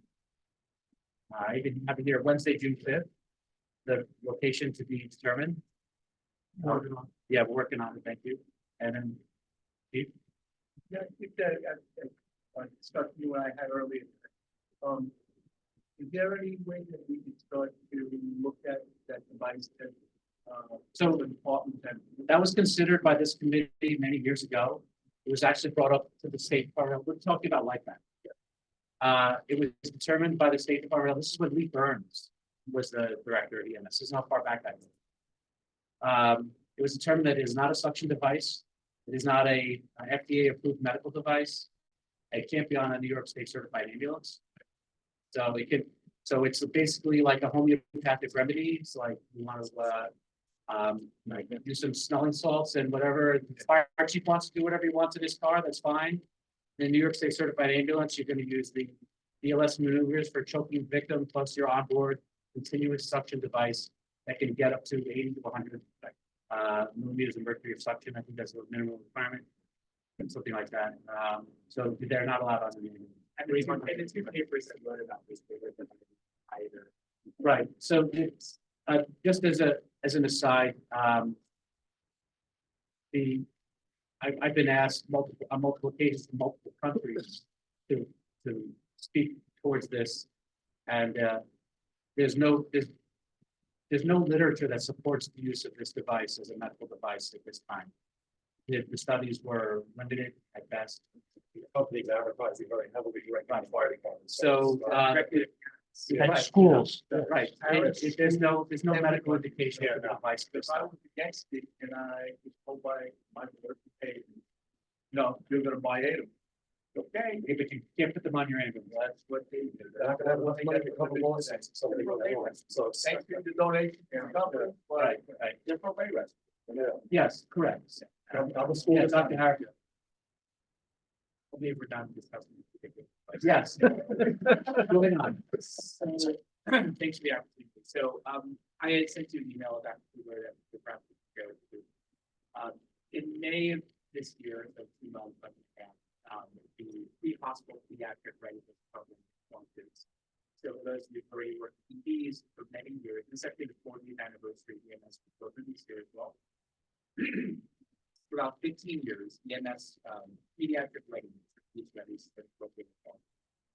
I didn't have it here Wednesday, June 5th. The location to be determined. Yeah, we're working on it. Thank you. And then Steve? Yeah, I think that discussion you and I had earlier. Is there any way that we can start to look at that device that So the department that was considered by this committee many years ago. It was actually brought up to the State Department. We're talking about like that. It was determined by the State Department. This is when Lee Burns was the director of EMS. This is how far back that was. It was determined that it is not a suction device. It is not a FDA approved medical device. It can't be on a New York State certified ambulance. So it could, so it's basically like a homeopathic remedy. It's like you want to, like do some smelling salts and whatever. The fire chief wants to do whatever he wants in his car, that's fine. In New York State certified ambulance, you're gonna use the BLS maneuvers for choking victim plus your onboard continuous suction device that can get up to 80 to 100 millimeters of mercury of suction. I think that's a minimum requirement. Something like that. So they're not allowed on the ambulance. And it's two papers that wrote about this paper, but either. Right, so it's, just as an aside, I've been asked on multiple occasions from multiple countries to speak towards this. And, there's no literature that supports the use of this device as a medical device at this time. The studies were limited at best. Companies advertising very heavily direct on fire departments. So, At right, schools. right, and there's no medical indication for the device. If I was against it and I was told by my work pay, no, you're gonna buy 8 of them. Okay, Yeah, but you can't put them on your ambulance. that's what they did. They're not gonna have enough money to cover lawsuits, so they go anywhere. So it's. Thanks to the donation, from the company, but Right, right. they're propane rest. Yeah. Yes, correct. I'm a school. Yeah, Dr. Harris. Maybe we're done discussing. Yes. Moving on. Thanks for the opportunity. So, I had sent you an email about where the project goes to. In May of this year, so 2 months, the pre-hospital pediatric readiness program launches. So for those of you who already worked in these for many years, this is actually the 40th anniversary of EMS program this year as well. For about 15 years, EMS pediatric readiness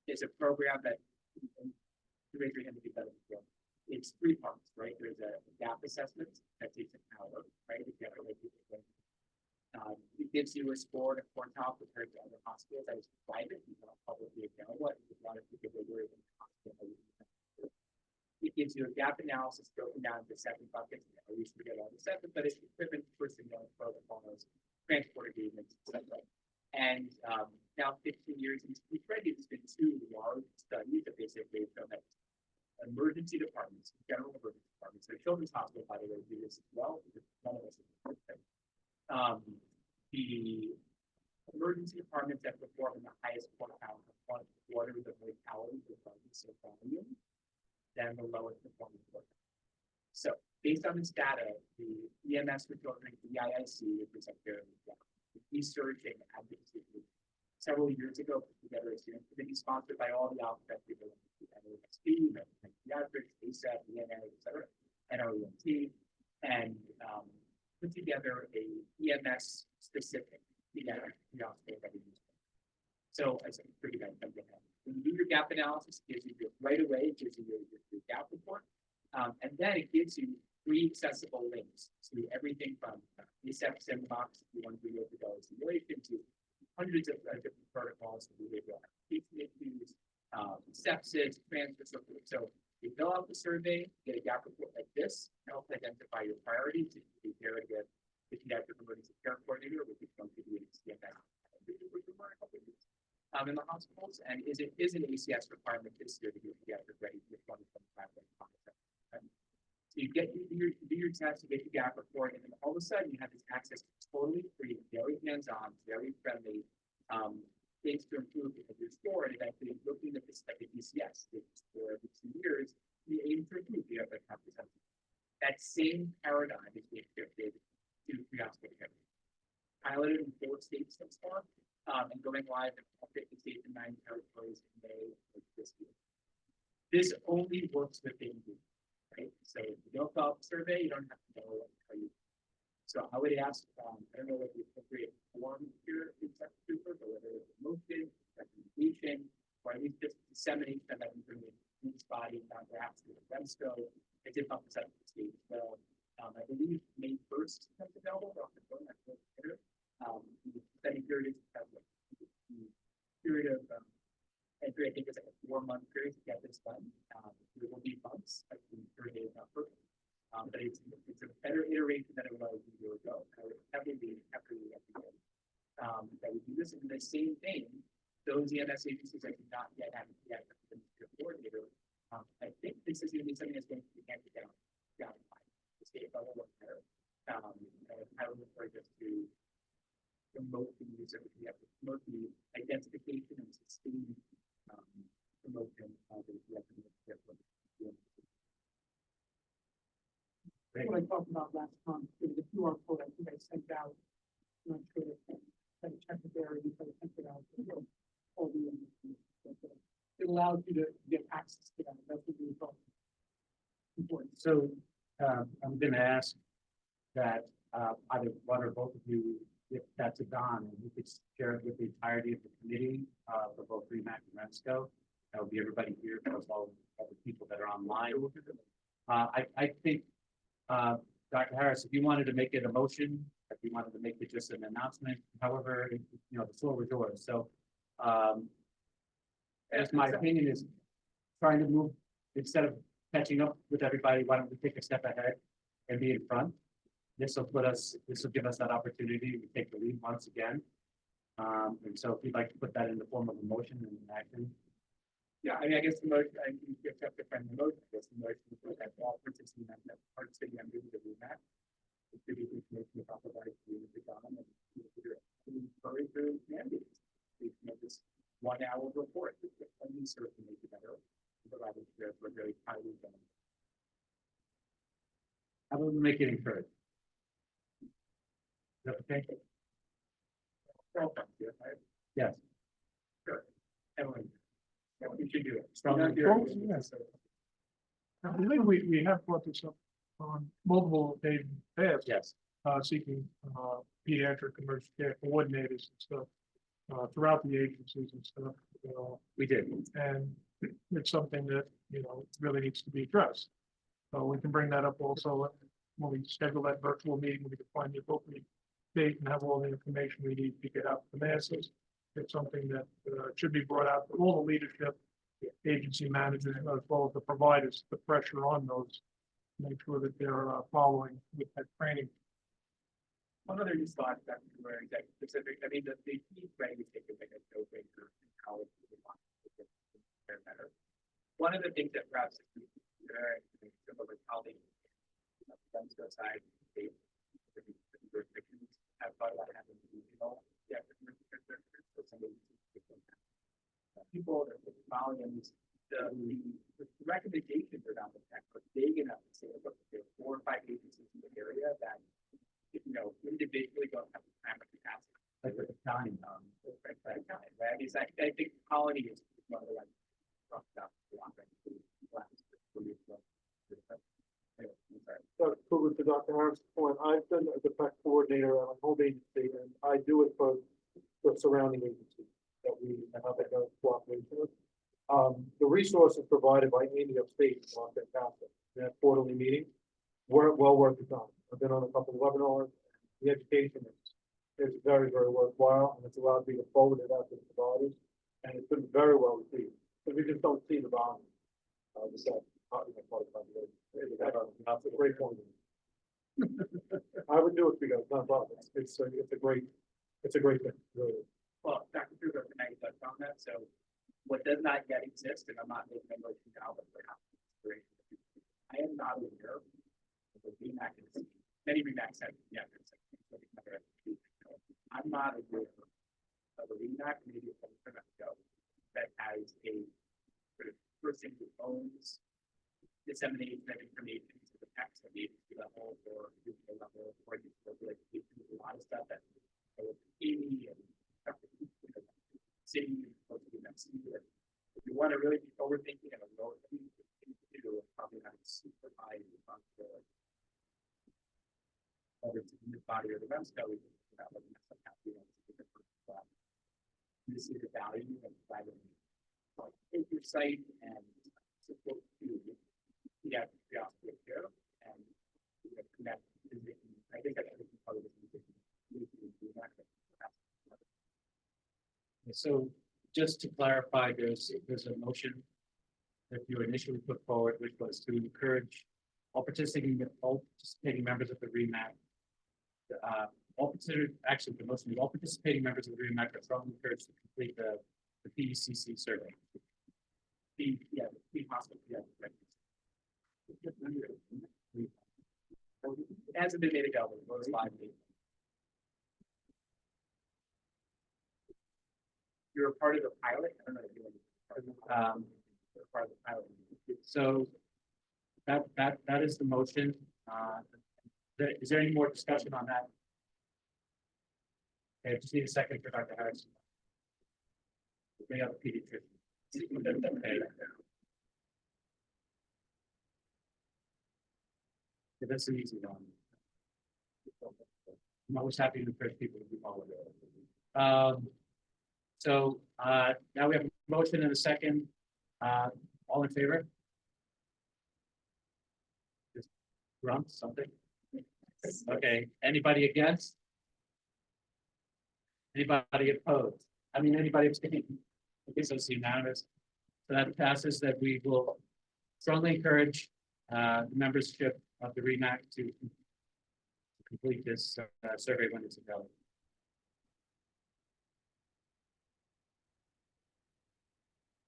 is a program that to raise your hand to be better. It's 3 parts, right? There's a gap assessment that takes an hour, right? It gives you a score and a quartile compared to other hospitals that is private, you know, publicly available. If you want to think of it in the hospital. It gives you a gap analysis broken down into 7 buckets. I used to forget all the 7, but it's equipment, personnel, protocols, transport agreements, etc. And now 15 years into speech ready, there's been 2 large studies that basically show that emergency departments, general emergency departments, so children's hospital, by the way, do this as well. None of us the emergency departments that perform in the highest quartile of 1/4 of the mortality regardless of volume, than the lowest performing quartile. So based on this data, the EMS for children, the EIIC, which is like their research and advocacy group, several years ago put together a steering committee sponsored by all the alphabet people, NOSP, pediatrics, ASAP, ENA, etc., NREMT, and put together a EMS specific pediatric pre-hospital readiness. So as a pretty bad thing, when you do your gap analysis, it gives you right away, it gives you your gap report, and then it gives you 3 accessible links to everything from ASAP sandbox, if you want to do your simulation, to hundreds of different protocols for behavioral application issues, sepsis, transfer, so forth. So you fill out the survey, get a gap report like this, help identify your priorities, and you pair it with the pediatric emergency care coordinator, which is going to be an CFS in the hospitals, and is an ACS requirement this year to be pediatric ready for 2025. So you do your test, you get your gap report, and then all of a sudden you have this access to totally free, very hands-on, very friendly things to improve your score, and eventually looking at this like a DCS, which for every 2 years, you aim to improve the other 10%. That same paradigm is being shifted to pre-hospital care. Piloted in 4 states so far, and going live in 50 states and 9 territories in May of this year. This only works within you, right? So if you don't fill out the survey, you don't have to know what to tell you. So I would ask, I don't know what the appropriate form here is, but whether it's a motion, recommendation, or at least just disseminate that information in this body, perhaps through the Remsco. I did pump this up to the state as well. I believe May 1st becomes available. The study period is the period of entry. I think it's like a 4-month period to get this done. There will be months. I think 30 days not perfect. But it's a better iteration than it was a year ago. I would heavily that we do this in the same thing. Those EMS agencies that do not yet have a coordinator this is gonna be something that's going to be handed down the state level or better. I would refer just to promote the use of, we have to promote the identification and sustain, promotion of the weapon. What I talked about last time, there was a QR code I think I sent out. I'm not sure if I checked it there, if I sent it out. All the, it allows you to get access to that, that's what we were talking. Important. So, I'm gonna ask that, either one or both of you, if that's a Don, and you could share it with the entirety of the committee, for both REMAC and REMSCO. That would be everybody here, plus all of the people that are online. I think, Dr. Harris, if you wanted to make it a motion, if you wanted to make it just an announcement, however, you know, the floor was yours, so, as my opinion is trying to move, instead of catching up with everybody, why don't we take a step ahead and be in front? This will give us that opportunity to take the lead once again. And so if you'd like to put that in the form of a motion and an action. Yeah, I mean, I guess the motion, I think you have to find the motion, I guess the motion is that all participants that participate in the REMAC. Distribute information about the right to the government and encourage their mandates. You know, this 1 hour report, I mean, certainly make it better. Provided we're very highly done. How about we make it encouraged? Is that okay? Yes. Emily, yeah, we should do it. Strong We're not doing it. yes. I believe we have brought this up on multiple occasions past, Yes. seeking, pediatric emergency care coordinators and stuff, throughout the agencies and stuff, We did. and it's something that, really needs to be addressed. So we can bring that up also when we schedule that virtual meeting, we can find the appropriate date and have all the information we need to get out to the masses. It's something that, should be brought out to all the leadership, agency managers, as well as the providers, the pressure on those. Make sure that they're, following with that training. One other just thought that we were exactly specific, I mean, the key ready to take a bigger no breaker in college. Better. One of the things that perhaps some of our colleagues on the side, they have thought about having regional people that the volumes, the recommendations around the tech are big enough to say, look, there are 4 or 5 agencies in the area that, individually don't have the time or capacity. Like with the county, Right? I think Colony is one of the ones. So, to Dr. Harris' point, I've been a defect coordinator at a home agency, and I do it for the surrounding agencies that we have a cooperation with. The resources provided by Amy upstate are fantastic. That quarterly meeting, well worth the time. I've been on a couple of webinars. The education is very, very worthwhile, and it's allowed me to forward it out to the providers, and it's been very well received. Because we just don't see the volume. That's a great point. I would do it for you guys, not a problem. It's a great thing, really. Well, Dr. Kruger tonight touched on that, so what does not yet exist, and I'm not making a motion now, but perhaps I am not aware of the REMAC, many REMACs have, I'm not aware of a REMAC, maybe a couple of ago, that has a sort of person who owns dissemination of information to the text of the agency level or the level or the education, a lot of stuff that Amy and city if you want to really be forward thinking and a lower thing to do, probably not super high responsibility. Whether it's in the body or the REMSCO, we think about what this is the value of providing oversight and support to the care and connect. I think that's part of the So just to clarify, there's a motion that you initially put forward, which was to encourage all participating members of the REMAC. Actually, the motion is all participating members of the REMAC are strongly encouraged to complete the PECC survey. The hospital, right. It hasn't been made available, it was live. You're a part of the pilot, I don't know if you're part of the pilot. So that is the motion. Is there any more discussion on that? Okay, just need a second for Dr. Harrison. Any other pediatrician? Okay. Yeah, that's an easy one. I'm always happy to encourage people to be followed. So now we have a motion and a second. All in favor? Just grunt something? Okay, anybody against? Anybody opposed? I mean, anybody abstaining? Okay, so it's unanimous. So that passes that we will strongly encourage the membership of the REMAC to complete this survey when it's available.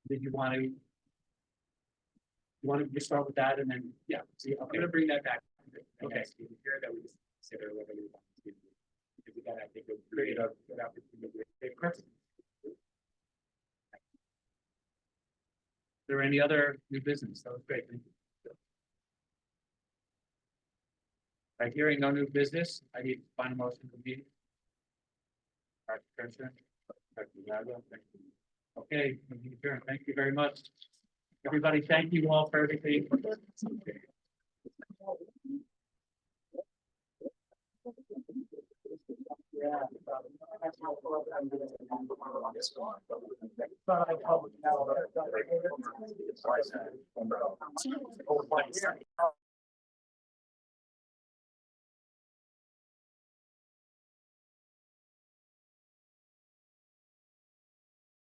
Did you want to? You want to just start with that and then, yeah, see, I'm okay, gonna bring that back. Okay. Here that we just consider whether we want to. Because again, I think it would create a good opportunity. Is there any other new business? That was great. Thank you. Right, hearing no new business, I need final motion to meeting. Dr. Kirchner, Dr. Zaga, thank you. Okay, meeting adjourned. Thank you very much. Everybody, thank you all for everything. Yeah.